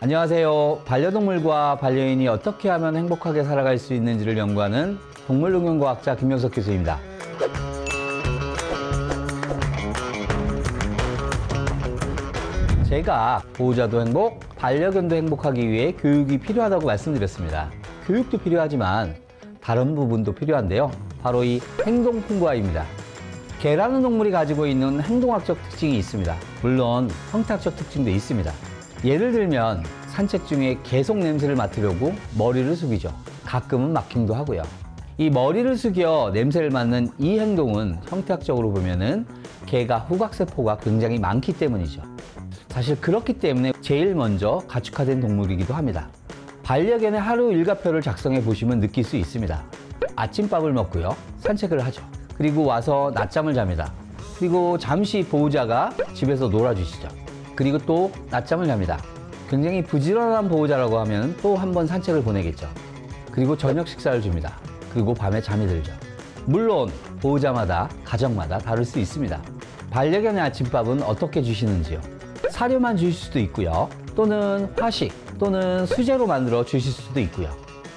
안녕하세요. 반려동물과 반려인이 어떻게 하면 행복하게 살아갈 수 있는지를 연구하는 동물응용과학자 김명석 교수입니다. 제가 보호자도 행복, 반려견도 행복하기 위해 교육이 필요하다고 말씀드렸습니다. 교육도 필요하지만 다른 부분도 필요한데요. 바로 이 행동풍부화입니다. 개라는 동물이 가지고 있는 행동학적 특징이 있습니다. 물론 형태학적 특징도 있습니다. 예를 들면 산책 중에 계속 냄새를 맡으려고 머리를 숙이죠. 가끔은 마킹도 하고요. 이 머리를 숙여 냄새를 맡는 이 행동은 형태학적으로 보면은 개가 후각세포가 굉장히 많기 때문이죠. 사실 그렇기 때문에 제일 먼저 가축화된 동물이기도 합니다. 반려견의 하루 일과표를 작성해 보시면 느낄 수 있습니다. 아침밥을 먹고요. 산책을 하죠. 그리고 와서 낮잠을 잡니다. 그리고 잠시 보호자가 집에서 놀아주시죠. 그리고 또 낮잠을 잡니다. 굉장히 부지런한 보호자라고 하면 또 한 번 산책을 보내겠죠. 그리고 저녁 식사를 줍니다. 그리고 밤에 잠이 들죠. 물론 보호자마다 가정마다 다를 수 있습니다. 반려견의 아침밥은 어떻게 주시는지요? 사료만 주실 수도 있고요. 또는 화식 또는 수제로 만들어 주실 수도 있고요.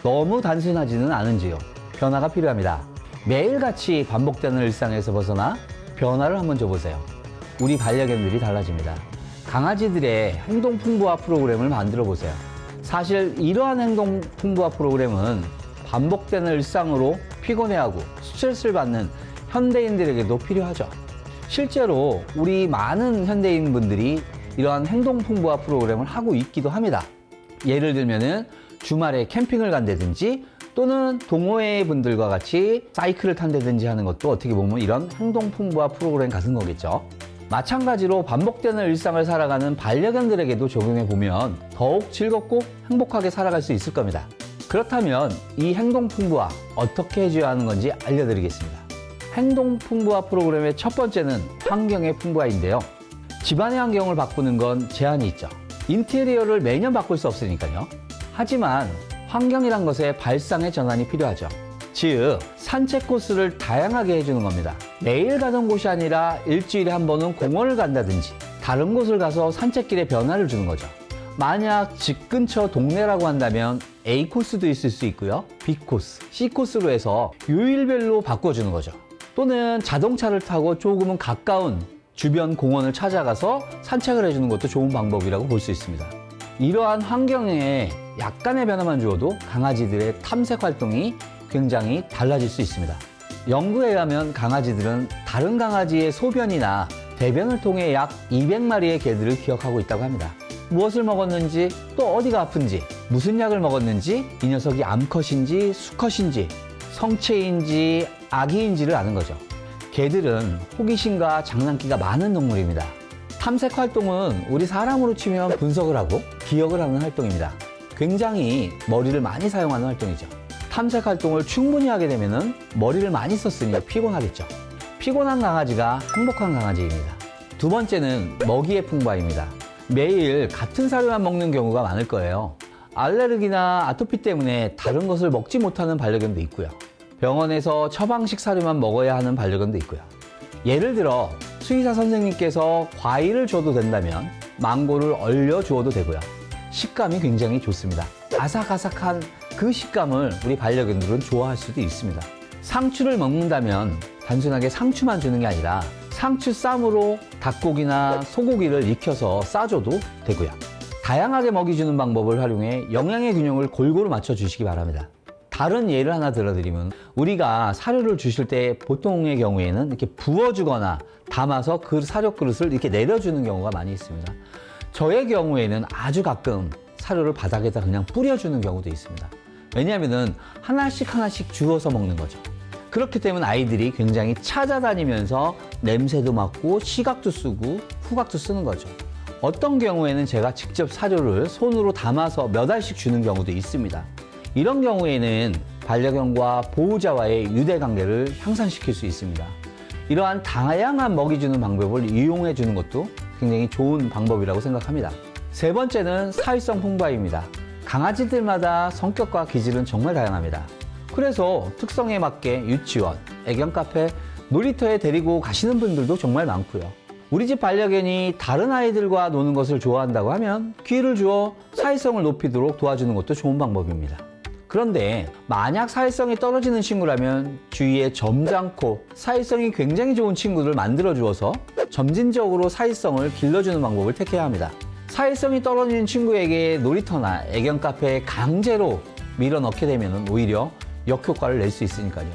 너무 단순하지는 않은지요. 변화가 필요합니다. 매일같이 반복되는 일상에서 벗어나 변화를 한번 줘보세요. 우리 반려견들이 달라집니다. 강아지들의 행동 풍부화 프로그램을 만들어 보세요. 사실 이러한 행동 풍부화 프로그램은 반복되는 일상으로 피곤해하고 스트레스를 받는 현대인들에게도 필요하죠. 실제로 우리 많은 현대인분들이 이러한 행동 풍부화 프로그램을 하고 있기도 합니다. 예를 들면은 주말에 캠핑을 간다든지 또는 동호회 분들과 같이 사이클을 탄다든지 하는 것도 어떻게 보면 이런 행동 풍부화 프로그램 같은 거겠죠. 마찬가지로 반복되는 일상을 살아가는 반려견들에게도 적용해 보면 더욱 즐겁고 행복하게 살아갈 수 있을 겁니다. 그렇다면 이 행동 풍부화 어떻게 해줘야 하는 건지 알려드리겠습니다. 행동 풍부화 프로그램의 첫 번째는 환경의 풍부화인데요. 집안의 환경을 바꾸는 건 제한이 있죠. 인테리어를 매년 바꿀 수 없으니까요. 하지만 환경이란 것에 발상의 전환이 필요하죠. 즉, 산책 코스를 다양하게 해주는 겁니다. 매일 가던 곳이 아니라 일주일에 한 번은 공원을 간다든지 다른 곳을 가서 산책길에 변화를 주는 거죠. 만약 집 근처 동네라고 한다면 A 코스도 있을 수 있고요. B 코스, C 코스로 해서 요일별로 바꿔주는 거죠. 또는 자동차를 타고 조금은 가까운 주변 공원을 찾아가서 산책을 해주는 것도 좋은 방법이라고 볼 수 있습니다. 이러한 환경에 약간의 변화만 주어도 강아지들의 탐색 활동이 굉장히 달라질 수 있습니다. 연구에 의하면 강아지들은 다른 강아지의 소변이나 대변을 통해 약 200마리의 개들을 기억하고 있다고 합니다. 무엇을 먹었는지, 또 어디가 아픈지, 무슨 약을 먹었는지, 이 녀석이 암컷인지 수컷인지, 성체인지 아기인지를 아는 거죠. 개들은 호기심과 장난기가 많은 동물입니다. 탐색 활동은 우리 사람으로 치면 분석을 하고 기억을 하는 활동입니다. 굉장히 머리를 많이 사용하는 활동이죠. 탐색 활동을 충분히 하게 되면 머리를 많이 썼으니 피곤하겠죠. 피곤한 강아지가 행복한 강아지입니다. 두 번째는 먹이의 풍부화입니다. 매일 같은 사료만 먹는 경우가 많을 거예요. 알레르기나 아토피 때문에 다른 것을 먹지 못하는 반려견도 있고요. 병원에서 처방식 사료만 먹어야 하는 반려견도 있고요. 예를 들어 수의사 선생님께서 과일을 줘도 된다면 망고를 얼려 주어도 되고요. 식감이 굉장히 좋습니다. 아삭아삭한 그 식감을 우리 반려견들은 좋아할 수도 있습니다. 상추를 먹는다면 단순하게 상추만 주는 게 아니라 상추 쌈으로 닭고기나 소고기를 익혀서 싸줘도 되고요. 다양하게 먹이 주는 방법을 활용해 영양의 균형을 골고루 맞춰 주시기 바랍니다. 다른 예를 하나 들어드리면 우리가 사료를 주실 때 보통의 경우에는 이렇게 부어주거나 담아서 그 사료 그릇을 이렇게 내려주는 경우가 많이 있습니다. 저의 경우에는 아주 가끔 사료를 바닥에다 그냥 뿌려주는 경우도 있습니다. 왜냐하면 하나씩 주워서 먹는 거죠. 그렇기 때문에 아이들이 굉장히 찾아다니면서 냄새도 맡고 시각도 쓰고 후각도 쓰는 거죠. 어떤 경우에는 제가 직접 사료를 손으로 담아서 몇 알씩 주는 경우도 있습니다. 이런 경우에는 반려견과 보호자와의 유대관계를 향상시킬 수 있습니다. 이러한 다양한 먹이 주는 방법을 이용해 주는 것도 굉장히 좋은 방법이라고 생각합니다. 세 번째는 사회성 풍부화입니다. 강아지들마다 성격과 기질은 정말 다양합니다. 그래서 특성에 맞게 유치원, 애견 카페, 놀이터에 데리고 가시는 분들도 정말 많고요. 우리 집 반려견이 다른 아이들과 노는 것을 좋아한다고 하면 귀를 주어 사회성을 높이도록 도와주는 것도 좋은 방법입니다. 그런데 만약 사회성이 떨어지는 친구라면 주위에 점잖고 사회성이 굉장히 좋은 친구들을 만들어 주어서 점진적으로 사회성을 길러주는 방법을 택해야 합니다. 사회성이 떨어지는 친구에게 놀이터나 애견 카페에 강제로 밀어넣게 되면 오히려 역효과를 낼 수 있으니까요.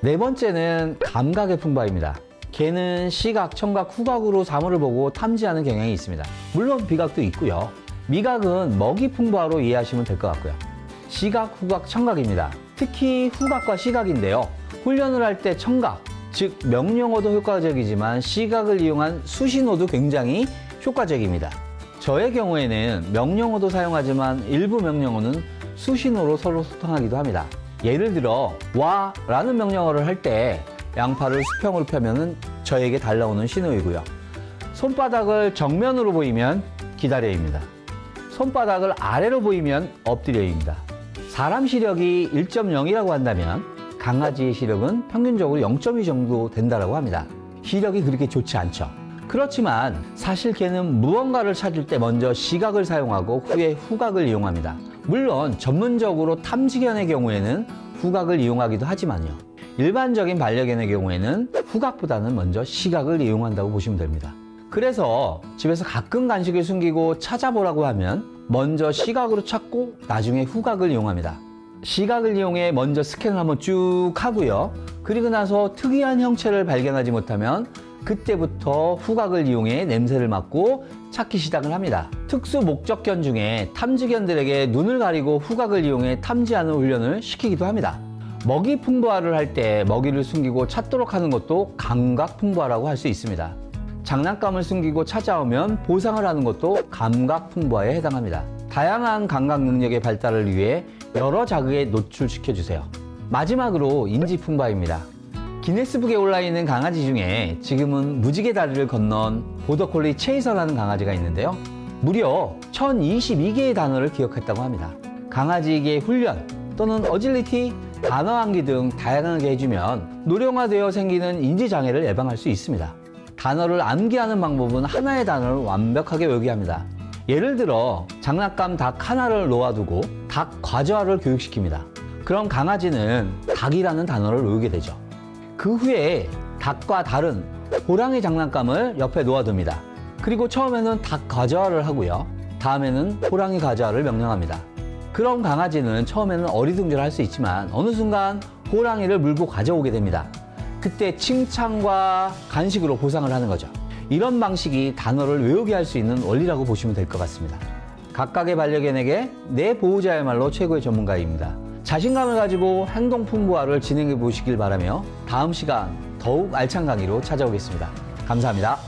네 번째는 감각의 풍부입니다. 개는 시각, 청각, 후각으로 사물을 보고 탐지하는 경향이 있습니다. 물론 비각도 있고요. 미각은 먹이 풍부화로 이해하시면 될 것 같고요. 시각, 후각, 청각입니다. 특히 후각과 시각인데요. 훈련을 할 때 청각, 즉 명령어도 효과적이지만 시각을 이용한 수신호도 굉장히 효과적입니다. 저의 경우에는 명령어도 사용하지만 일부 명령어는 수신호로 서로 소통하기도 합니다. 예를 들어 와 라는 명령어를 할 때 양팔을 수평으로 펴면 저에게 달라오는 신호이고요. 손바닥을 정면으로 보이면 기다려입니다. 손바닥을 아래로 보이면 엎드려입니다. 사람 시력이 1.0이라고 한다면 강아지의 시력은 평균적으로 0.2 정도 된다고 합니다. 시력이 그렇게 좋지 않죠. 그렇지만 사실 개는 무언가를 찾을 때 먼저 시각을 사용하고 후에 후각을 이용합니다. 물론 전문적으로 탐지견의 경우에는 후각을 이용하기도 하지만요. 일반적인 반려견의 경우에는 후각보다는 먼저 시각을 이용한다고 보시면 됩니다. 그래서 집에서 가끔 간식을 숨기고 찾아보라고 하면 먼저 시각으로 찾고 나중에 후각을 이용합니다. 시각을 이용해 먼저 스캔을 한번 쭉 하고요. 그리고 나서 특이한 형체를 발견하지 못하면 그때부터 후각을 이용해 냄새를 맡고 찾기 시작을 합니다. 특수 목적견 중에 탐지견들에게 눈을 가리고 후각을 이용해 탐지하는 훈련을 시키기도 합니다. 먹이 풍부화를 할 때 먹이를 숨기고 찾도록 하는 것도 감각 풍부화라고 할 수 있습니다. 장난감을 숨기고 찾아오면 보상을 하는 것도 감각 풍부화에 해당합니다. 다양한 감각 능력의 발달을 위해 여러 자극에 노출시켜 주세요. 마지막으로 인지 풍부화입니다. 기네스북에 올라있는 강아지 중에 지금은 무지개 다리를 건넌 보더콜리 체이서라는 강아지가 있는데요. 무려 1022개의 단어를 기억했다고 합니다. 강아지에게 훈련 또는 어질리티, 단어 암기 등 다양하게 해주면 노령화되어 생기는 인지장애를 예방할 수 있습니다. 단어를 암기하는 방법은 하나의 단어를 완벽하게 외우게 합니다. 예를 들어 장난감 닭 하나를 놓아두고 닭 과자를 교육시킵니다. 그럼 강아지는 닭이라는 단어를 외우게 되죠. 그 후에 닭과 다른 호랑이 장난감을 옆에 놓아둡니다. 그리고 처음에는 닭 과자를 하고요. 다음에는 호랑이 과자를 명령합니다. 그럼 강아지는 처음에는 어리둥절할 수 있지만 어느 순간 호랑이를 물고 가져오게 됩니다. 그때 칭찬과 간식으로 보상을 하는 거죠. 이런 방식이 단어를 외우게 할 수 있는 원리라고 보시면 될 것 같습니다. 각각의 반려견에게 내 보호자야말로 최고의 전문가입니다. 자신감을 가지고 행동 풍부화를 진행해 보시길 바라며 다음 시간 더욱 알찬 강의로 찾아오겠습니다. 감사합니다.